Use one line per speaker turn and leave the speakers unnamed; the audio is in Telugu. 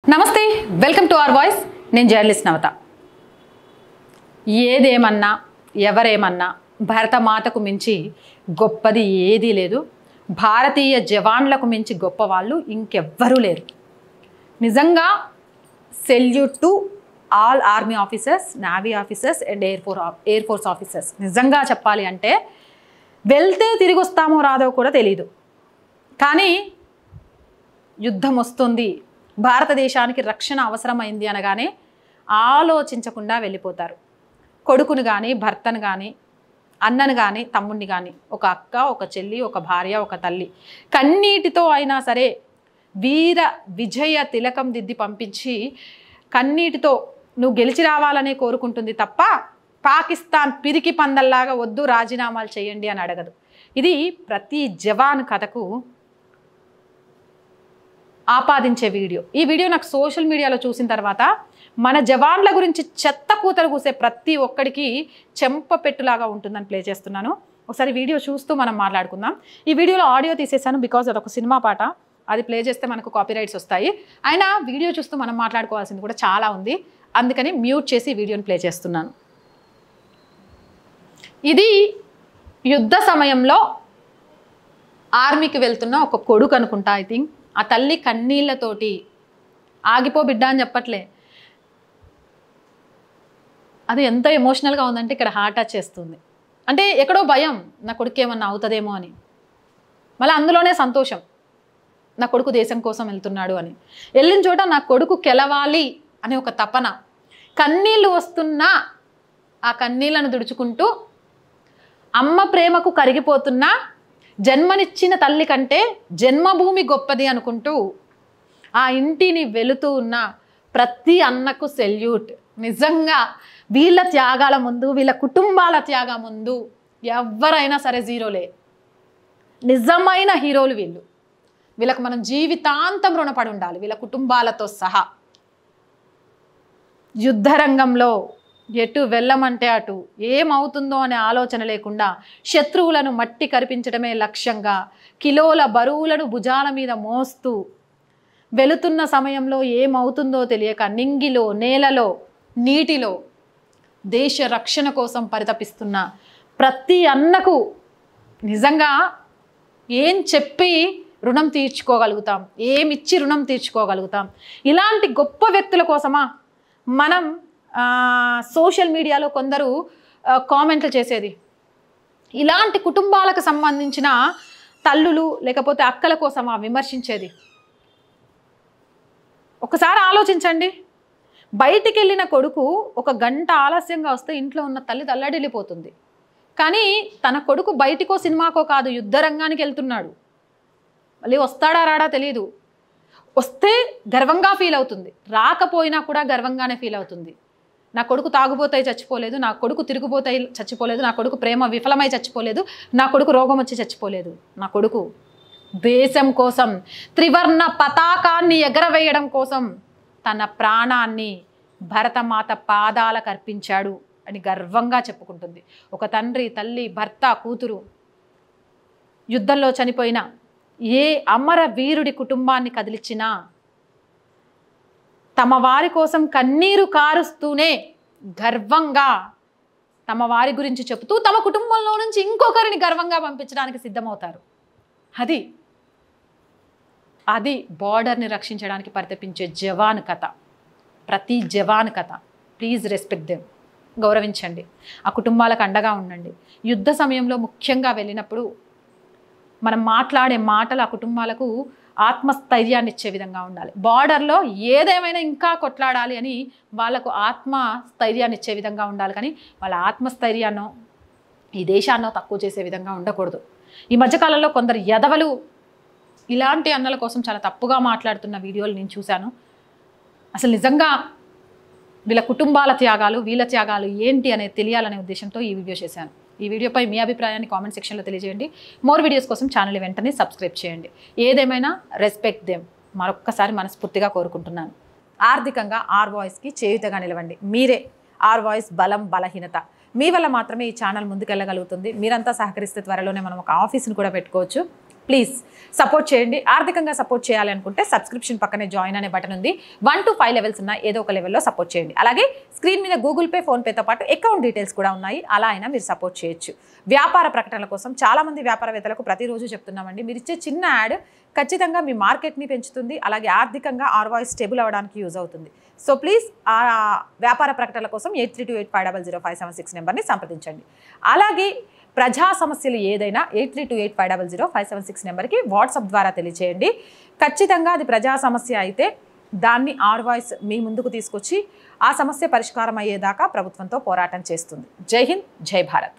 నమస్తే వెల్కమ్ టు అవర్ వాయిస్ నేను జర్నలిస్ట్ నవత ఏదేమన్నా ఎవరేమన్నా భారత మాతకు మించి గొప్పది ఏదీ లేదు భారతీయ జవాన్లకు మించి గొప్ప వాళ్ళు ఇంకెవ్వరూ లేరు నిజంగా salute to all army officers navy officers and air force officers నిజంగా చెప్పాలి అంటే వెళ్తే తిరిగి వస్తామో రాదో కూడా తెలియదు కానీ యుద్ధం వస్తుంది భారతదేశానికి రక్షణ అవసరమైంది అనగానే ఆలోచించకుండా వెళ్ళిపోతారు కొడుకును కానీ భర్తను కానీ అన్నను కానీ తమ్ముడిని కానీ ఒక అక్క ఒక చెల్లి ఒక భార్య ఒక తల్లి కన్నీటితో అయినా సరే వీర విజయ తిలకం దిద్ది పంపించి కన్నీటితో నువ్వు గెలిచి రావాలనే కోరుకుంటుంది తప్ప పాకిస్తాన్ పిరికి పందల్లాగా వద్దు రాజీనామాలు చేయండి అని అడగదు ఇది ప్రతి జవాన్ కథకు ఆపాదించే వీడియో ఈ వీడియో నాకు సోషల్ మీడియాలో చూసిన తర్వాత మన జవాన్ల గురించి చెత్త కూతలు కూసే ప్రతి ఒక్కడికి చెంపపెట్టులాగా ఉంటుందని ప్లే చేస్తున్నాను ఒకసారి వీడియో చూస్తూ మనం మాట్లాడుకుందాం ఈ వీడియోలో ఆడియో తీసేసాను బికాజ్ అదొక సినిమా పాట అది ప్లే చేస్తే మనకు కాపీరైట్స్ వస్తాయి అయినా వీడియో చూస్తూ మనం మాట్లాడుకోవాల్సింది కూడా చాలా ఉంది అందుకని మ్యూట్ చేసి వీడియోని ప్లే చేస్తున్నాను ఇది యుద్ధ సమయంలో ఆర్మీకి వెళ్తున్న ఒక కొడుకు అనుకుంటా ఐ థింక్ ఆ తల్లి కన్నీళ్లతోటి ఆగిపో బిడ్డ అని చెప్పట్లే అది ఎంత ఎమోషనల్గా ఉందంటే ఇక్కడ హార్ట్ టచ్ చేస్తుంది అంటే ఎక్కడో భయం నా కొడుకు ఏమన్నా అవుతుందేమో అని మళ్ళీ అందులోనే సంతోషం నా కొడుకు దేశం కోసం వెళ్తున్నాడు అని వెళ్ళిన చోట నా కొడుకు గెలవాలి అనే ఒక తపన కన్నీళ్ళు వస్తున్నా ఆ కన్నీళ్లను తుడుచుకుంటూ అమ్మ ప్రేమకు కరిగిపోతున్నా జన్మనిచ్చిన తల్లి కంటే జన్మభూమి గొప్పది అనుకుంటూ ఆ ఇంటిని వెళుతూ ఉన్న ప్రతి అన్నకు సెల్యూట్ నిజంగా వీళ్ళ త్యాగాల ముందు వీళ్ళ కుటుంబాల త్యాగం ముందు ఎవరైనా సరే జీరోలే నిజమైన హీరోలు వీళ్ళకు మనం జీవితాంతం రుణపడి ఉండాలి వీళ్ళ కుటుంబాలతో సహా యుద్ధరంగంలో ఎటు వెళ్ళమంటే అటు ఏమవుతుందో అనే ఆలోచన లేకుండా శత్రువులను మట్టి కరిపించడమే లక్ష్యంగా కిలోల బరువులను భుజాల మీద మోస్తూ వెళుతున్న సమయంలో ఏమవుతుందో తెలియక నింగిలో నేలలో నీటిలో దేశ రక్షణ కోసం పరితపిస్తున్న ప్రతి అన్నకు నిజంగా ఏం చెప్పి రుణం తీర్చుకోగలుగుతాం ఏమిచ్చి రుణం తీర్చుకోగలుగుతాం ఇలాంటి గొప్ప వ్యక్తుల కోసమా మనం సోషల్ మీడియాలో కొందరు కామెంట్లు చేసేది ఇలాంటి కుటుంబాలకు సంబంధించిన తల్లులు లేకపోతే అక్కల కోసమా విమర్శించేది ఒకసారి ఆలోచించండి బయటికి వెళ్ళిన కొడుకు ఒక గంట ఆలస్యంగా వస్తే ఇంట్లో ఉన్న తల్లి తల్లడిల్లిపోతుంది కానీ తన కొడుకు బయటికో సినిమాకో కాదు యుద్ధ రంగానికి వెళ్తున్నాడు మళ్ళీ వస్తాడా రాడా తెలియదు వస్తే గర్వంగా ఫీల్ అవుతుంది రాకపోయినా కూడా గర్వంగానే ఫీల్ అవుతుంది నా కొడుకు తాగుబోతాయి చచ్చిపోలేదు నా కొడుకు తిరుగుబోతాయి చచ్చిపోలేదు నా కొడుకు ప్రేమ విఫలమై చచ్చిపోలేదు నా కొడుకు రోగం వచ్చి చచ్చిపోలేదు నా కొడుకు దేశం కోసం త్రివర్ణ పతాకాన్ని ఎగరవేయడం కోసం తన ప్రాణాన్ని భరతమాత పాదాలకు అర్పించాడు అని గర్వంగా చెప్పుకుంటుంది ఒక తండ్రి తల్లి భర్త కూతురు యుద్ధంలో చనిపోయిన ఏ అమర వీరుడి కుటుంబాన్ని కదిలించినా తమ వారి కోసం కన్నీరు కారుస్తూనే గర్వంగా తమ వారి గురించి చెబుతూ తమ కుటుంబంలో నుంచి ఇంకొకరిని గర్వంగా పంపించడానికి సిద్ధమవుతారు అది బార్డర్ని రక్షించడానికి పరితపించే జవాన్ కథ ప్రతి జవాన్ కథ ప్లీజ్ రెస్పెక్ట్ దెమ్ గౌరవించండి ఆ కుటుంబాలకు అండగా ఉండండి యుద్ధ సమయంలో ముఖ్యంగా వెళ్ళినప్పుడు మనం మాట్లాడే మాటలు ఆ కుటుంబాలకు ఆత్మస్థైర్యాన్ని ఇచ్చే విధంగా ఉండాలి బార్డర్లో ఏదేమైనా ఇంకా కొట్లాడాలి అని వాళ్ళకు ఆత్మస్థైర్యాన్ని ఇచ్చే విధంగా ఉండాలి కానీ వాళ్ళ ఆత్మస్థైర్యాన్నో ఈ దేశాన్నో తక్కువ చేసే విధంగా ఉండకూడదు ఈ మధ్యకాలంలో కొందరు ఎదవలు ఇలాంటి అన్నల కోసం చాలా తప్పుగా మాట్లాడుతున్న వీడియోలు నేను చూశాను అసలు నిజంగా వీళ్ళ కుటుంబాల త్యాగాలు వీళ్ళ త్యాగాలు ఏంటి అనేది తెలియాలనే ఉద్దేశంతో ఈ వీడియో చేశాను ఈ వీడియోపై మీ అభిప్రాయాన్ని కామెంట్ సెక్షన్లో తెలియజేయండి మోర్ వీడియోస్ కోసం ఛానల్ వెంటనే సబ్స్క్రైబ్ చేయండి ఏదేమైనా రెస్పెక్ట్ దెమ్ మరొక్కసారి మనస్ఫూర్తిగా కోరుకుంటున్నాను ఆర్థికంగా ఆర్ వాయిస్కి చేయుతగా నిలవండి మీరే ఆర్ వాయిస్ బలం బలహీనత మీ వల్ల మాత్రమే ఈ ఛానల్ ముందుకెళ్ళగలుగుతుంది మీరంతా సహకరిస్తే త్వరలోనే మనం ఒక ఆఫీస్ని కూడా పెట్టుకోవచ్చు ప్లీజ్ సపోర్ట్ చేయండి. ఆర్థికంగా సపోర్ట్ చేయాలి అనుకుంటే సబ్స్క్రిప్షన్ పక్కనే జాయిన్ అనే బటన్ ఉంది. 1 to 5 లెవెల్స్ ఉన్న ఏదో ఒక లెవెల్లో సపోర్ట్ చేయండి. అలాగే స్క్రీన్ మీద గూగుల్ పే, ఫోన్పేతో పాటు అకౌంట్ డీటెయిల్స్ కూడా ఉన్నాయి. అలా అయినా మీరు సపోర్ట్ చేయొచ్చు. వ్యాపార ప్రకటనల కోసం చాలామంది వ్యాపారవేత్తలకు ప్రతిరోజు చెప్తున్నామండి, మీరు ఇచ్చే చిన్న యాడ్ ఖచ్చితంగా మీ మార్కెట్ని పెంచుతుంది. అలాగే ఆర్థికంగా ROI స్టేబుల్ అవ్వడానికి యూజ్ అవుతుంది. సో ప్లీజ్ ఆ వ్యాపార ప్రకటనల కోసం 8328500576 నెంబర్ని సంప్రదించండి. అలాగే ప్రజా సమస్యలు ఏదైనా 8328500576 నెంబర్కి వాట్సాప్ ద్వారా తెలియచేయండి. ఖచ్చితంగా అది ప్రజా సమస్య అయితే దాన్ని ROI మీ ముందుకు తీసుకొచ్చి ఆ సమస్య పరిష్కారం అయ్యేదాకా ప్రభుత్వంతో పోరాటం చేస్తుంది. జై హింద్, జై భారత్.